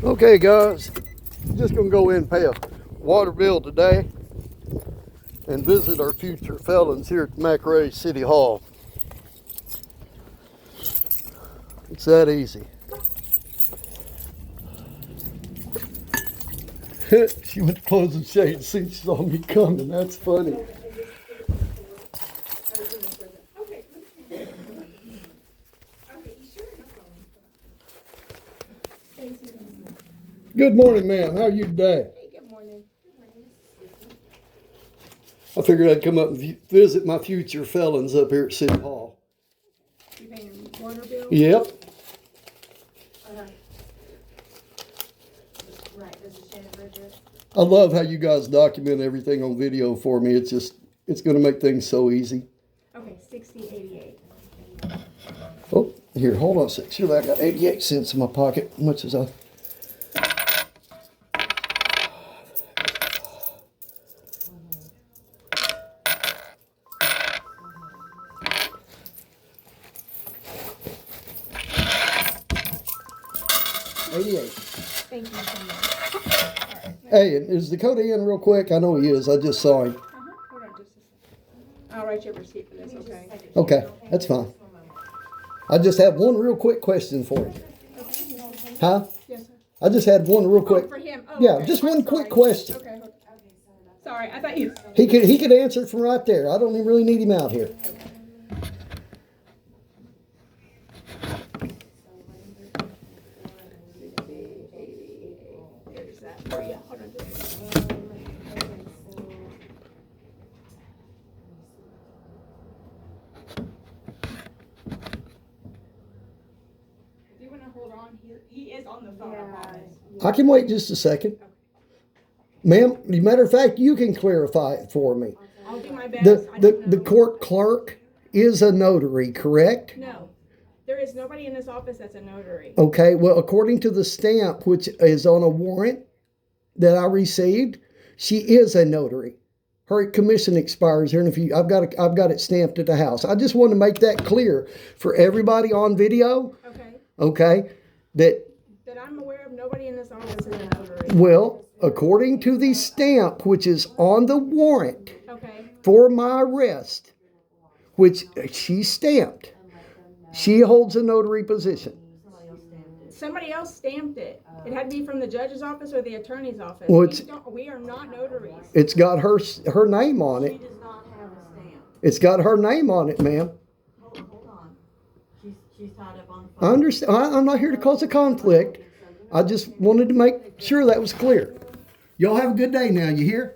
Okay, guys, just gonna go in and pay a water bill today and visit our future felons here at McRae City Hall. It's that easy. She went to close the shade and see she saw me coming. That's funny. Good morning, ma'am. How are you today? Hey, good morning. I figured I'd come up and visit my future felons up here at City Hall. You paying water bill? Yep. Right, this is Shannon Bridget. I love how you guys document everything on video for me. It's going to make things so easy. Okay, 6088. Oh, here, hold on a sec. Surely I got 88 cents in my pocket. How much is I? Thank you so much. Hey, is Dakota in real quick? I know he is. I just saw him. Hold on just a second. I'll write you a receipt for this, okay? Okay, that's fine. I just have one real quick question for you. Huh? Yes, sir. I just had one real Oh, quick. for him. Oh, Yeah, okay. just I'm one sorry. quick question. Okay. Sorry, I thought you. He could answer it from right there. I don't even really need him out here. There's that for you. Hold on just a second. Do you want to hold on? He is on the phone, I promise. I can wait just a second. Ma'am, as a matter of fact, you can clarify it for me. I'll do my best. I don't The know. court clerk is a notary, correct? No, there is nobody in this office that's a notary. Okay, well, according to the stamp, which is on a warrant that I received, she is a notary. Her commission expires here in a few. I've got it stamped at the house. I just want to make that clear for everybody on video. Okay, Okay, that that I'm aware of, nobody in this office is a notary. well, according to the stamp, which is on the warrant Okay, for my arrest, which she stamped, she holds a notary position. somebody else stamped it. It had to be from the judge's office or the attorney's office. Well, We are not notaries. It's got her name on it. She does not have a stamp. It's got her name on it, ma'am. Hold on. She's tied up on the I phone. understand. I'm not here to cause a conflict. I just wanted to make sure that was clear. Y'all have a good day now, you hear?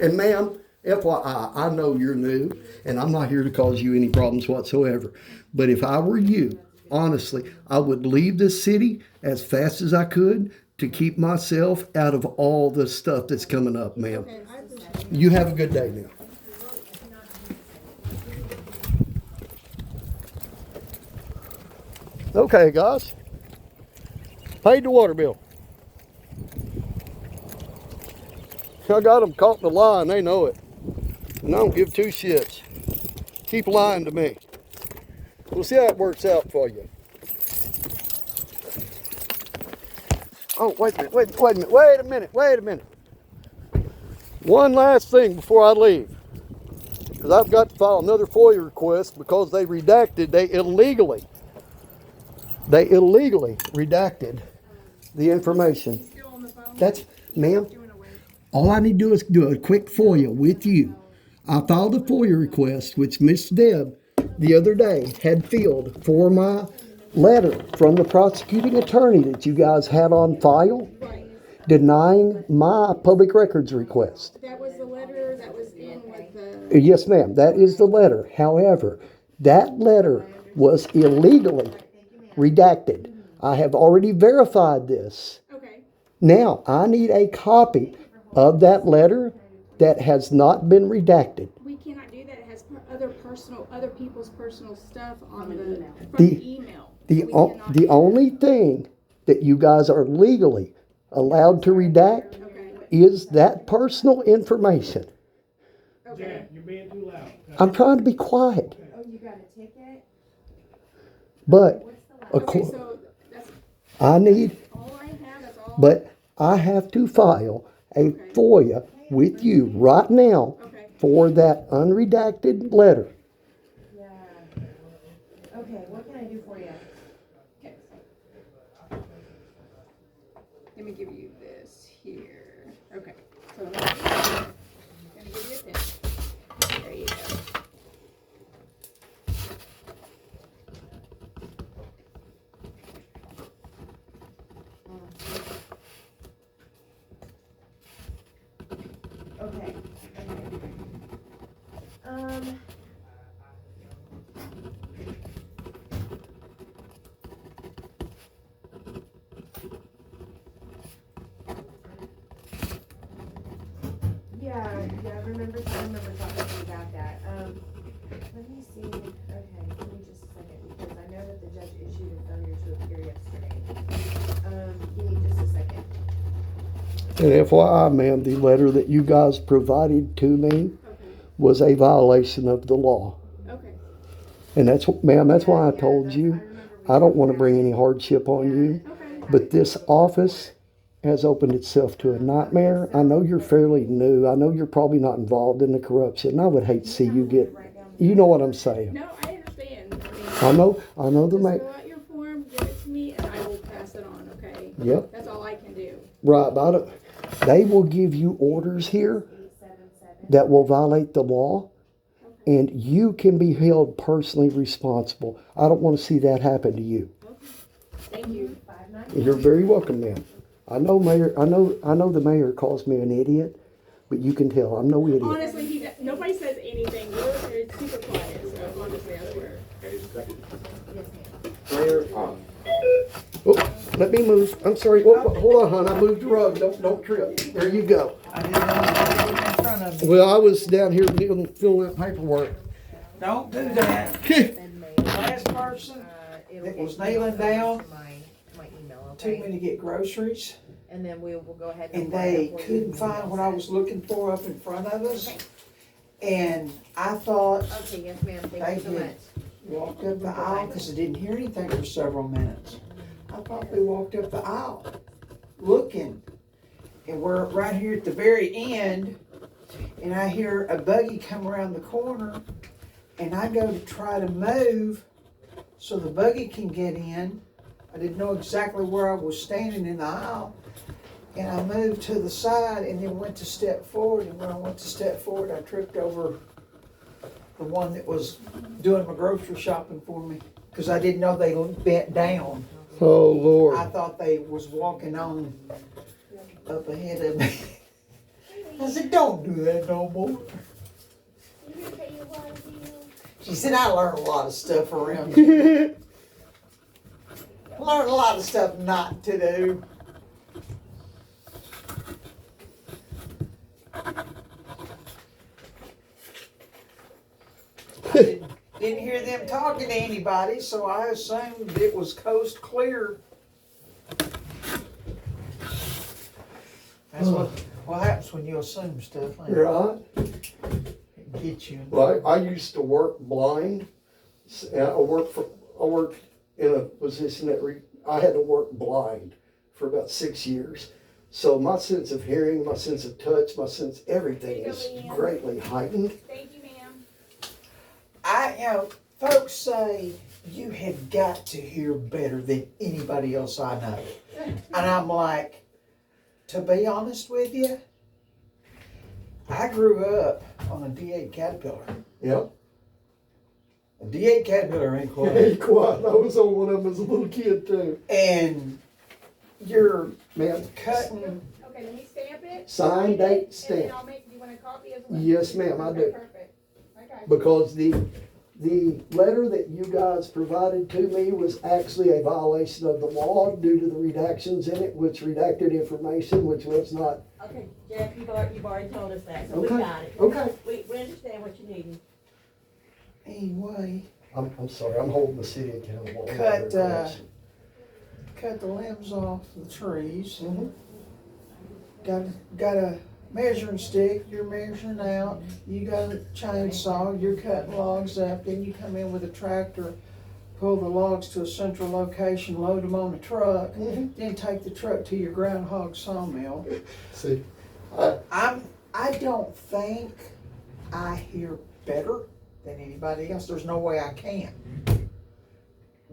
And ma'am, FYI, I know you're new, and I'm not here to cause you any problems whatsoever. But if I were you, honestly, I would leave this city as fast as I could to keep myself out of all the stuff that's coming up, ma'am. Okay, I appreciate it. You have a good day now. Okay, guys. Paid the water bill. I got them caught in the line. They know it. And I don't give two shits. Keep lying to me. We'll see how it works out for you. Oh, wait a minute. Wait a minute. One last thing before I leave. Because I've got to file another FOIA request because they illegally redacted the information. Still on the phone? That's, ma'am, Doing away. all I need to do is do a quick FOIA with you. I filed a FOIA request, which Miss Deb the other day had filled for my letter from the prosecuting attorney that you guys had on file, Right. denying my public records request. That was the letter that was in with the. Yes, ma'am, that is the letter. However, that letter was illegally redacted. I have already verified this. Okay. Now, I need a copy of that letter that has not been redacted. We cannot do that. It has other people's personal stuff on the from The- the email. The, We o- cannot the do that. only thing that you guys are legally allowed to redact Okay. is that personal information. Okay. You're being too loud. I'm trying to be quiet, Oh, you got a ticket? but Okay. acco- So that's I need But I have to file a Okay. FOIA with you right now Okay. for that unredacted letter. Yeah. Okay, what can I do for you? Okay. Let me give you this here. Okay. So I'm gonna give you a pen. There you go. Okay. Um. Yeah, I remember talking to you about that. Let me see, okay, give me just a second, because I know that the judge issued a failure to appear yesterday. Give me just a second. And FYI, ma'am, the letter that you guys provided to me Okay. was a violation of the law. Okay. And that's, ma'am, that's why I Yeah, told that's- you, remember we I don't talked want to about bring it. any hardship on you. Okay. But this office has opened itself to a nightmare. I know you're fairly new. I know you're probably not involved in the corruption. I would hate to see you get, you know what I'm saying. No, I understand. I know the Just man. fill out your form, give it to me, and I will pass it on, okay? Yep, That's all I can do. right about it. They will give you orders here 877. that will violate the law, and you can be held personally responsible. I don't want to see that happen to you. Thank you. 599. You're very welcome, ma'am. I know, Mayor. I know the mayor calls me an idiot, but you can tell I'm no idiot. Honestly, nobody says anything. You're super quiet, so honestly, I swear. Yes, ma'am. Mayor, oh, let me move. I'm sorry. Oh, hold on, hon. I moved the rug. Don't trip. There you go. I didn't know what was in front of me. Well, I was down here filling out paperwork. Don't do that. Been mailed. Last person It'll that get was nailing down to my email, took me okay? to get groceries, And then we will go ahead and apply they it for you couldn't when find you what I get was looking for up in front of us. And I thought, set. Okay, yes, ma'am, thank you so Thank you. much. walked up the aisle, because I didn't hear anything for several minutes. I thought they walked up the aisle, looking. And we're right here at the very end, and I hear a buggy come around the corner, and I go to try to move so the buggy can get in. I didn't know exactly where I was standing in the aisle. And I moved to the side and then went to step forward, and when I went to step forward, I tripped over the one that was doing my grocery shopping for me, because I didn't know they bent down. Oh, Lord. I thought they was walking on up ahead of me. I said, don't do that no more. She said, I learned a lot of stuff around you. Learned a lot of stuff not to do. I didn't hear them talking to anybody, so I assumed it was coast clear. That's what happens when you assume stuff. Like Right. it gets you. Well, I used to work blind. I worked in a position that I had to work blind for about 6 years. So my sense of hearing, my sense of touch, my sense everything is greatly heightened. Thank you, ma'am. Folks say you have got to hear better than anybody else I know. And I'm like, to be honest with you, I grew up on a D8 Caterpillar. Yep. A D8 Caterpillar ain't Hey, quiet. quiet. I was on one of them as a little kid too. And you're Ma'am, cutting, Okay, let me stamp it. sign, date, And then stamp. I'll make, you want a copy as well? Yes, ma'am, I Okay, do. perfect. Okay. Because the letter that you guys provided to me was actually a violation of the law due to the redactions in it, which redacted information, which was not. Okay, Jeff, you've already told us that, so we Okay. got it. Okay. We understand what you need. anyway, I'm sorry, I'm holding the city accountable. cut the limbs off the trees. Mhm. Got a measuring stick, you're measuring out. You got a chainsaw, you're cutting logs up. Then you come in with a tractor, pull the logs to a central location, load them on a truck, then take the truck to your groundhog sawmill. See, I don't think I hear better than anybody else. There's no way I can.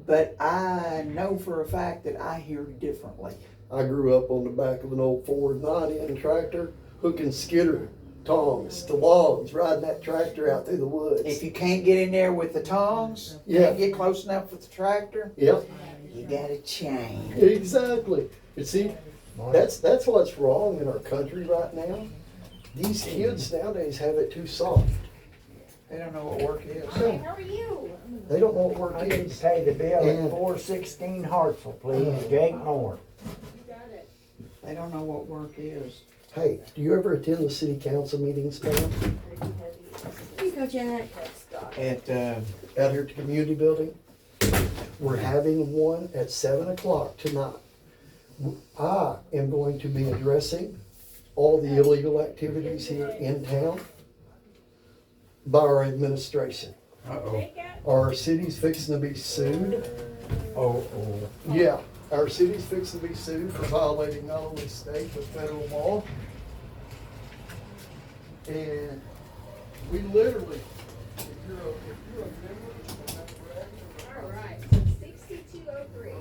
But I know for a fact that I hear differently. I grew up on the back of an old Ford 9N tractor, hooking skidder tongs to logs, riding that tractor out through the woods. If you can't get in there with the tongs, Yeah. can't get close enough with the tractor, Yep, you gotta change. exactly. And see, that's what's wrong in our country right now. These kids nowadays have it too soft. They don't know what work is. How are you? They don't know what work I need is. to pay the bill And- at 416 Hartsville, please, Jake Moore. They don't know what work is. Hey, do you ever attend the city council meetings, man? Here you go, Jack. At, Out here at the community building? We're having one at 7 o'clock tonight. I am going to be addressing all the illegal activities here in town by our administration. Our city's fixing to be sued. Oh, Yeah, our city's fixing to be sued for violating not only state but federal law. And we literally, if you're a member of that bracket, All right, 6203.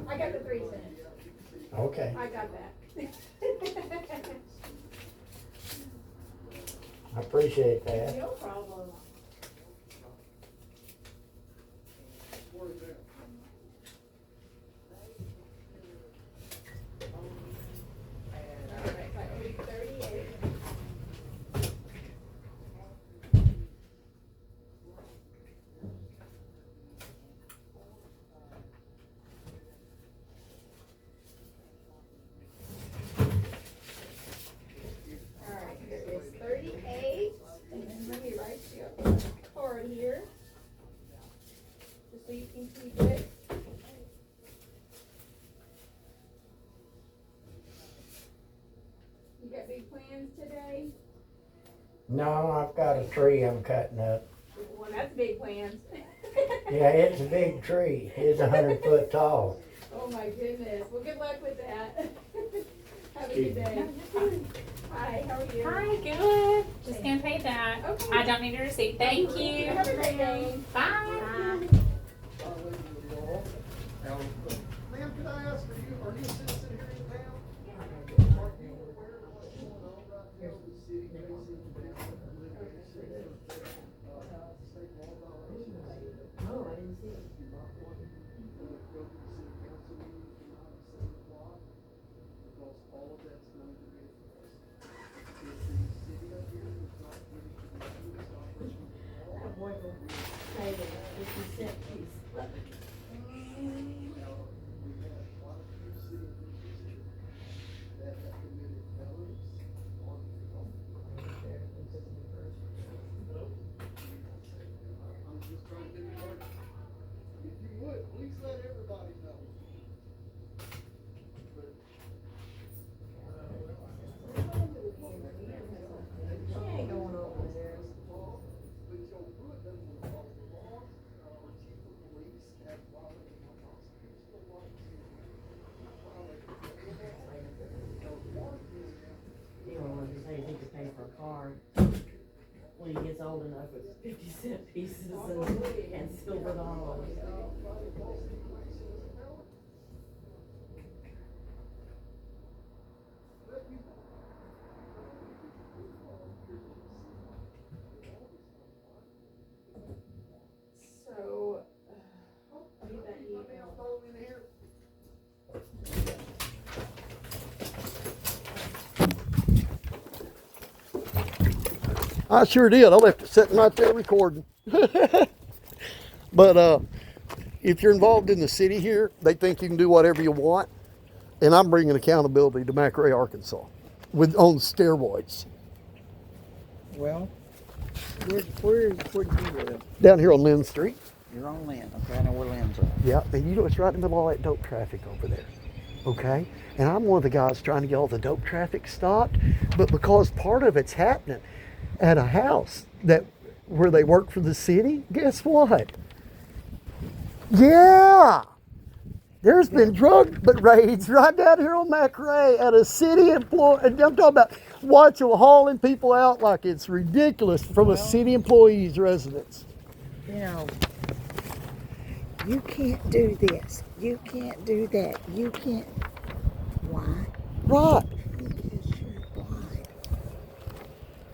I got the 3 cents. okay. I got that. I appreciate that. No problem. All right, so I owe you 38. All right, here is 38, and then let me write you up a card here, just so you can keep it. You got big plans today? No, I've got a tree I'm cutting up. Well, that's big plans. Yeah, it's a big tree. It's 100 foot tall. Oh my goodness. Well, good luck with that. Have a good day. Hi, how are you? Hi, good. Just gonna pay that. Okay. I don't need a receipt. Thank you. Have a great day. Bye. violating the law. Now, ma'am, can I ask, are you a citizen here in town? Are you aware of what's going on right now in the city, facing state law violations? No, I didn't see it. You might want to go to the city council meeting tonight at 7 o'clock, because all of that's going to be addressed. If the city up here is not getting to the police operation law, That boy will pay the 50-cent piece. now, we have quite a few city officials here that have committed felonies on film. I'm just trying to be hard. If you would, please let everybody know. But She ain't going over there. But Joe Pruitt doesn't follow the law, or chief of police have violated my constitutional rights. You know, like you say, he could pay for a car. When he gets old enough, it's 50-cent pieces and silver dollars. So, I'll get that email. I sure did. I left it sitting right there recording. But if you're involved in the city here, they think you can do whatever you want. And I'm bringing accountability to McRae, Arkansas, on steroids. Well, where do you live? Down here on Lynn Street. You're on Lynn, okay, I know where Lynn's at. Yeah, and you know it's right in the middle of all that dope traffic over there. Okay? And I'm one of the guys trying to get all the dope traffic stopped, but because part of it's happening at a house where they work for the city, guess what? Yeah. There's been drug raids right down here on McRae at a city employee. And I'm talking about watching hauling people out like it's ridiculous from a city employee's residence. You know, you can't do this. You can't do that. You can't. Why? Right. Because you're blind.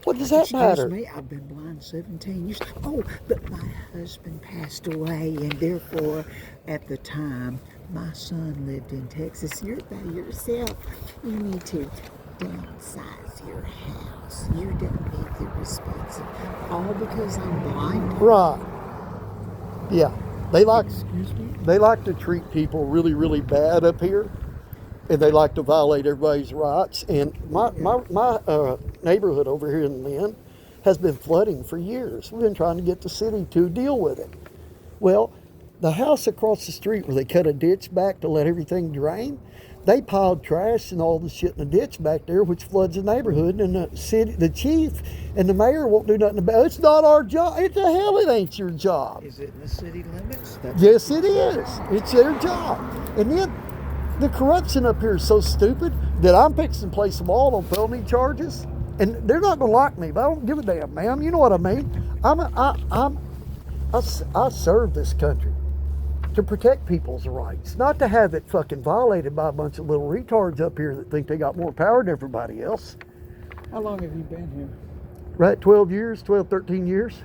What does that matter? Excuse me, I've been blind 17 years. Oh, but my husband passed away, and therefore, at the time, my son lived in Texas. You're by yourself. You need to downsize your house. You don't need the responsibility. All because I'm blind. Right. Yeah. They like Excuse me? they like to treat people really, really bad up here, and they like to violate everybody's rights. And my neighborhood over here in Lynn has been flooding for years. We've been trying to get the city to deal with it. Well, the house across the street where they cut a ditch back to let everything drain, they piled trash and all the shit in the ditch back there, which floods the neighborhood. And the city, the chief, and the mayor won't do nothing about it. It's not our job. It's the hell it ain't your job. Is it in the city limits? Yes, it is. It's their job. And then the corruption up here is so stupid that I'm fixing to place them all on felony charges. And they're not going to like me, but I don't give a damn, ma'am. You know what I mean? I serve this country to protect people's rights, not to have it fucking violated by a bunch of little retards up here that think they got more power than everybody else. How long have you been here? Right, 12 years, 12, 13 years.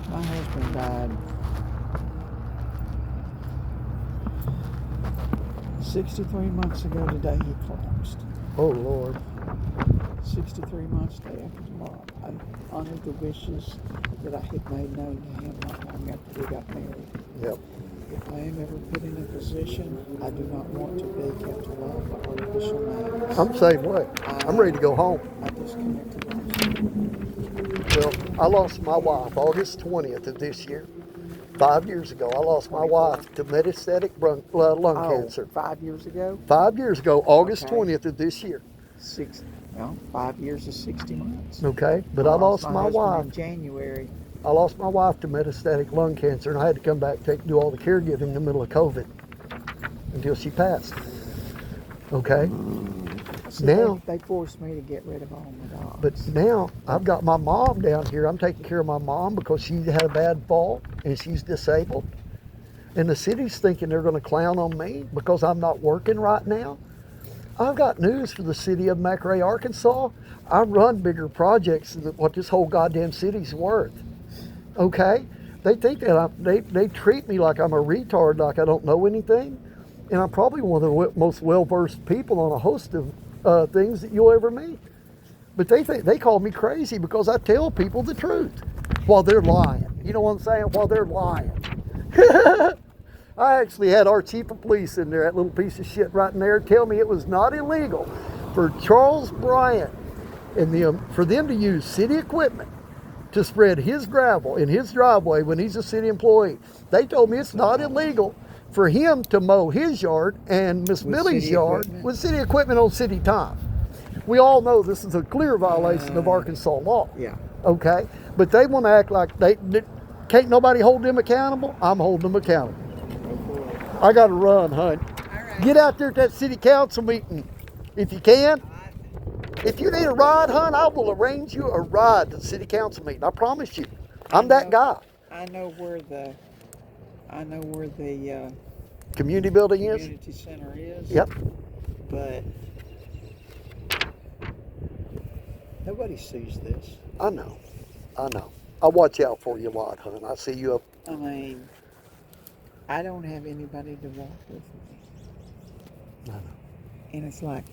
My husband died 63 months ago today. He collapsed. Oh, Lord. 63 months day after tomorrow. I honored the wishes that I had made known to him not long after we got married. Yep. If I am ever put in a position, I do not want to be kept alive by artificial names. I'm the same way. I'm ready to go home. I disconnected myself. Well, I lost my wife August 20th of this year. 5 years ago, I lost my wife to metastatic lung cancer. 5 years ago? 5 years ago, August Okay. 20th of this year. 5 years is 60 months. Okay, but I lost my husband wife. in January. I lost my wife to metastatic lung cancer, and I had to come back do all the caregiving in the middle of COVID until she passed. Okay. See, Now, they forced me to get rid of all my dogs. but now I've got my mom down here. I'm taking care of my mom because she had a bad fall and she's disabled. And the city's thinking they're going to clown on me because I'm not working right now. I've got news for the city of McRae, Arkansas. I run bigger projects than what this whole goddamn city's worth. Okay? They think that they treat me like I'm a retard, like I don't know anything. And I'm probably one of the most well-versed people on a host of things that you'll ever meet. But they call me crazy because I tell people the truth while they're lying. You know what I'm saying? While they're lying. I actually had our chief of police in there, that little piece of shit right in there, tell me it was not illegal for Charles Bryant and for them to use city equipment to spread his gravel in his driveway when he's a city employee. They told me it's not illegal for him to mow his yard and Miss Millie's yard with city equipment on city time. We all know this is a clear violation of Arkansas law. Yeah. Okay? But they want to act like they can't nobody hold them accountable. I'm holding them accountable. I got to run, hun. Get out there at that city council meeting if you can. If you need a ride, hun, I will arrange you a ride to the city council meeting. I promise you. I'm that guy. I know where the Community building is? community center is. Yep. But nobody sees this. I know. I watch out for you a lot, hun. I see you up. I mean, I don't have anybody to walk with me. I know. And it's like,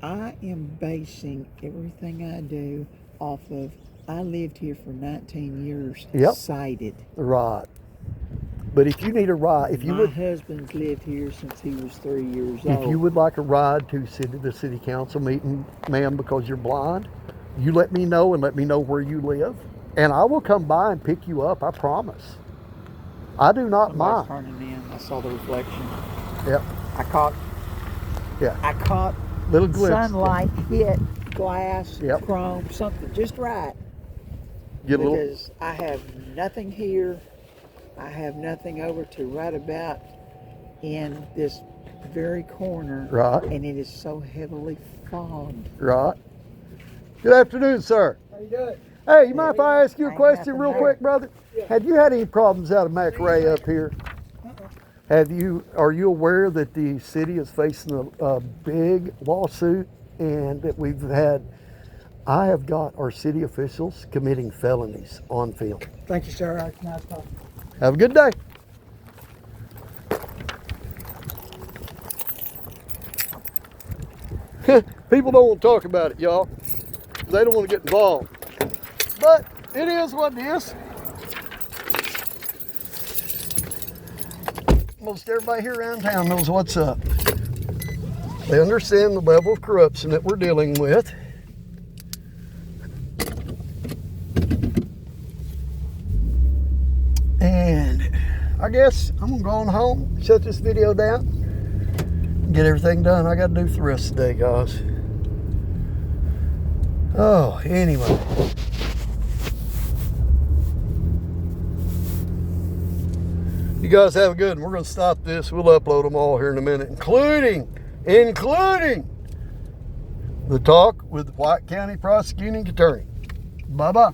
I am basing everything I do off of, I lived here for 19 years, Yep. sighted. Right. But if you need a ride, My husband's lived here since he was 3 years old. if you would like a ride to the city council meeting, ma'am, because you're blind, you let me know and let me know where you live, and I will come by and pick you up. I promise. I do not Somebody's mind. turning in. I saw the reflection. Yep. I caught Yeah. I caught Little glimpse. Sunlight hit glass, Yep. chrome, something just right. Get a little, Because I have nothing here. I have nothing over to right about in this very corner. right, And it is so heavily fogged. right. Good afternoon, sir. How you doing? Hey, you mind if I ask you a Ain't question nothing real there. quick, brother? Have you had any problems out of McRae up here? Are you aware that the city is facing a big lawsuit and that I have got our city officials committing felonies on film. Thank you, sir. Nice talking. Have a good day. People don't want to talk about it, y'all. They don't want to get involved. But it is what it is. Most everybody here around town knows what's up. They understand the level of corruption that we're dealing with. And I guess I'm gonna go on home, shut this video down, get everything done I gotta do for the rest of the day, guys. Oh, anyway. You guys have a good one. We're gonna stop this. We'll upload them all here in a minute, including the talk with the White County Prosecuting Attorney. Bye-bye.